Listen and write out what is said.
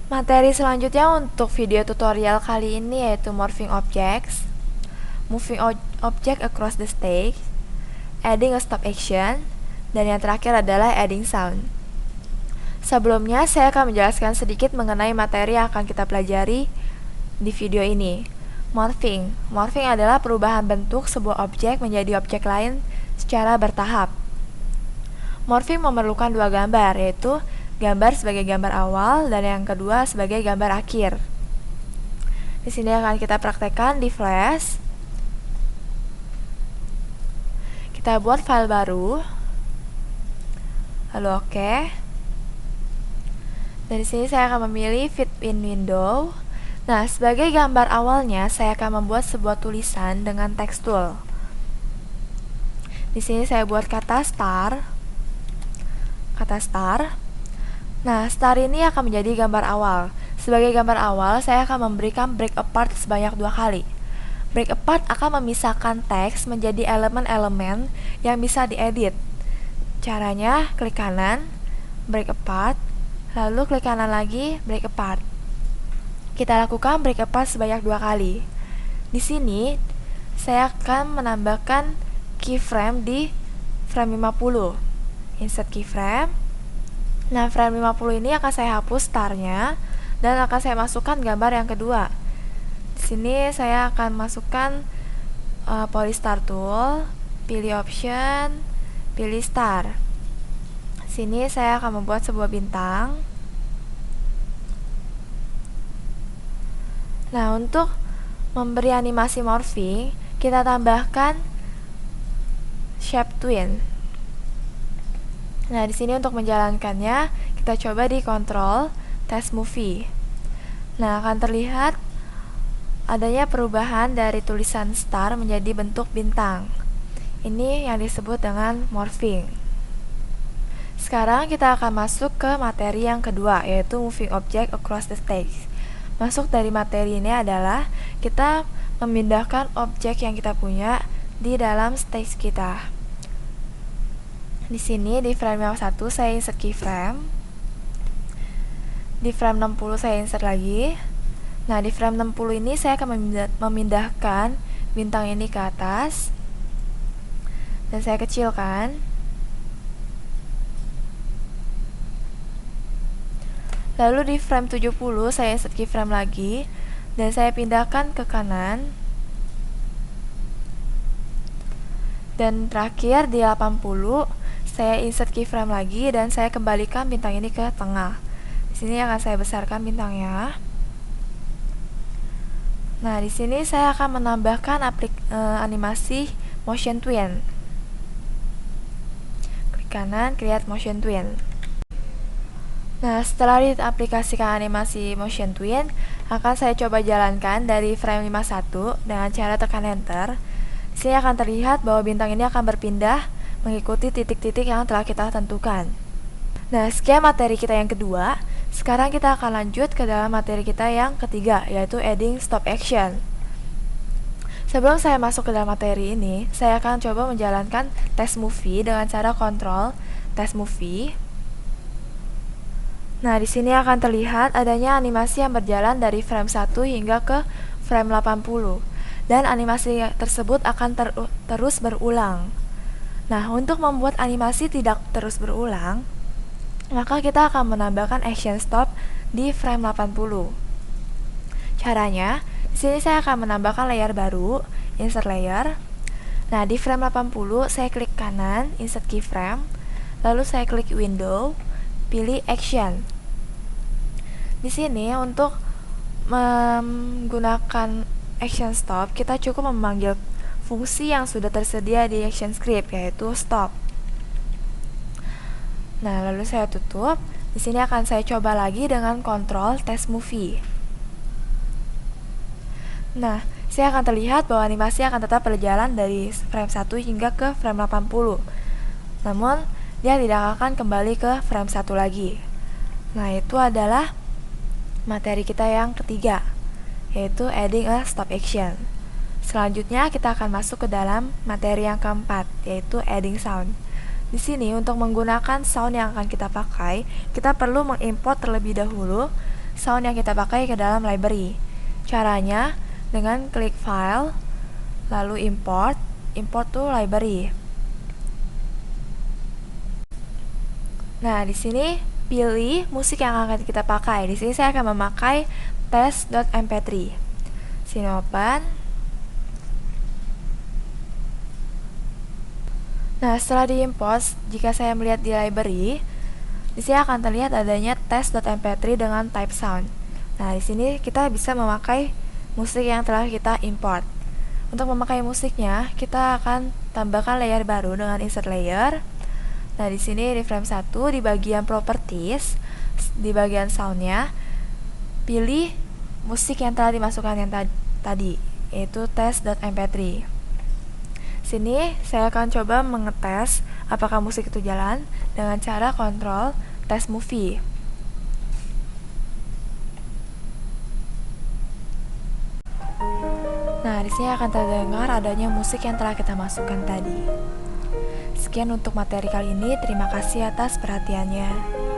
Materi selanjutnya untuk video tutorial kali ini yaitu morphing objects, moving object across the stage, adding a stop action, dan yang terakhir adalah adding sound. Sebelumnya, saya akan menjelaskan sedikit mengenai materi yang akan kita pelajari di video ini. Morphing adalah perubahan bentuk sebuah objek menjadi objek lain secara bertahap. Morphing memerlukan dua gambar, yaitu gambar sebagai gambar awal dan yang kedua sebagai gambar akhir. Di sini akan kita praktekkan di Flash. Kita buat file baru. Lalu oke. Dari sini saya akan memilih Fit in Window. Nah, sebagai gambar awalnya saya akan membuat sebuah tulisan dengan text tool. Di sini saya buat kata star. Nah, star ini akan menjadi gambar awal. Sebagai gambar awal, saya akan memberikan break apart sebanyak 2 kali. Break apart akan memisahkan teks menjadi elemen-elemen yang bisa diedit. Caranya, klik kanan, break apart, lalu klik kanan lagi, break apart. Kita lakukan break apart sebanyak 2 kali. Di sini, saya akan menambahkan keyframe di frame 50. Insert keyframe. Nah, frame 50 ini akan saya hapus starnya dan akan saya masukkan gambar yang kedua. Di sini saya akan masukkan polystar tool, pilih option, pilih star. Sini saya akan membuat sebuah bintang. Nah, untuk memberi animasi morphing, kita tambahkan shape tween. Nah, di sini untuk menjalankannya, kita coba di Control Test Movie. Nah, akan terlihat adanya perubahan dari tulisan star menjadi bentuk bintang. Ini yang disebut dengan morphing. Sekarang kita akan masuk ke materi yang kedua, yaitu moving object across the stage. Masuk dari materi ini adalah kita memindahkan objek yang kita punya di dalam stage kita. Di sini di frame yang 1 saya insert keyframe. Di frame 60 saya insert lagi. Nah, di frame 60 ini saya akan memindahkan bintang ini ke atas. Dan saya kecilkan. Lalu di frame 70 saya insert keyframe lagi dan saya pindahkan ke kanan. Dan terakhir di 80 saya insert keyframe lagi dan saya kembalikan bintang ini ke tengah. Di sini akan saya besarkan bintangnya. Nah, di sini saya akan menambahkan animasi motion tween. Klik kanan, create motion tween. Nah, setelah diaplikasikan animasi motion tween, akan saya coba jalankan dari frame 51 dengan cara tekan enter. Di sini akan terlihat bahwa bintang ini akan berpindah mengikuti titik-titik yang telah kita tentukan. Nah, sekian materi kita yang kedua. Sekarang kita akan lanjut ke dalam materi kita yang ketiga, yaitu adding stop action. Sebelum saya masuk ke dalam materi ini, saya akan coba menjalankan test movie dengan cara kontrol test movie. Nah, di sini akan terlihat adanya animasi yang berjalan dari frame 1 hingga ke frame 80. Dan animasi tersebut akan terus berulang. Nah, untuk membuat animasi tidak terus berulang, maka kita akan menambahkan action stop di frame 80. Caranya, di sini saya akan menambahkan layer baru, insert layer. Nah, di frame 80 saya klik kanan, insert keyframe, lalu saya klik window, pilih action. Di sini untuk menggunakan action stop, kita cukup memanggil fungsi yang sudah tersedia di action script, yaitu stop. Nah, lalu saya tutup. Di sini akan saya coba lagi dengan kontrol test movie. Nah, saya akan terlihat bahwa animasi akan tetap berjalan dari frame 1 hingga ke frame 80. Namun, dia tidak akan kembali ke frame 1 lagi. Nah, itu adalah materi kita yang ketiga, yaitu adding a stop action. Selanjutnya kita akan masuk ke dalam materi yang keempat, yaitu adding sound. Di sini untuk menggunakan sound yang akan kita pakai, kita perlu mengimport terlebih dahulu sound yang kita pakai ke dalam library. Caranya dengan klik file, lalu import to library. Nah, di sini pilih musik yang akan kita pakai. Di sini saya akan memakai test.mp3. Sini open. Nah, setelah diimport, jika saya melihat di library, di sini akan terlihat adanya test.mp3 dengan type sound. Nah, di sini kita bisa memakai musik yang telah kita import. Untuk memakai musiknya, kita akan tambahkan layer baru dengan insert layer. Nah, di sini di frame 1 di bagian properties, di bagian soundnya, pilih musik yang telah dimasukkan yang tadi, yaitu test.mp3. Sini saya akan coba mengetes apakah musik itu jalan dengan cara kontrol test movie. Nah, di sini akan terdengar adanya musik yang telah kita masukkan tadi. Sekian untuk materi kali ini, terima kasih atas perhatiannya.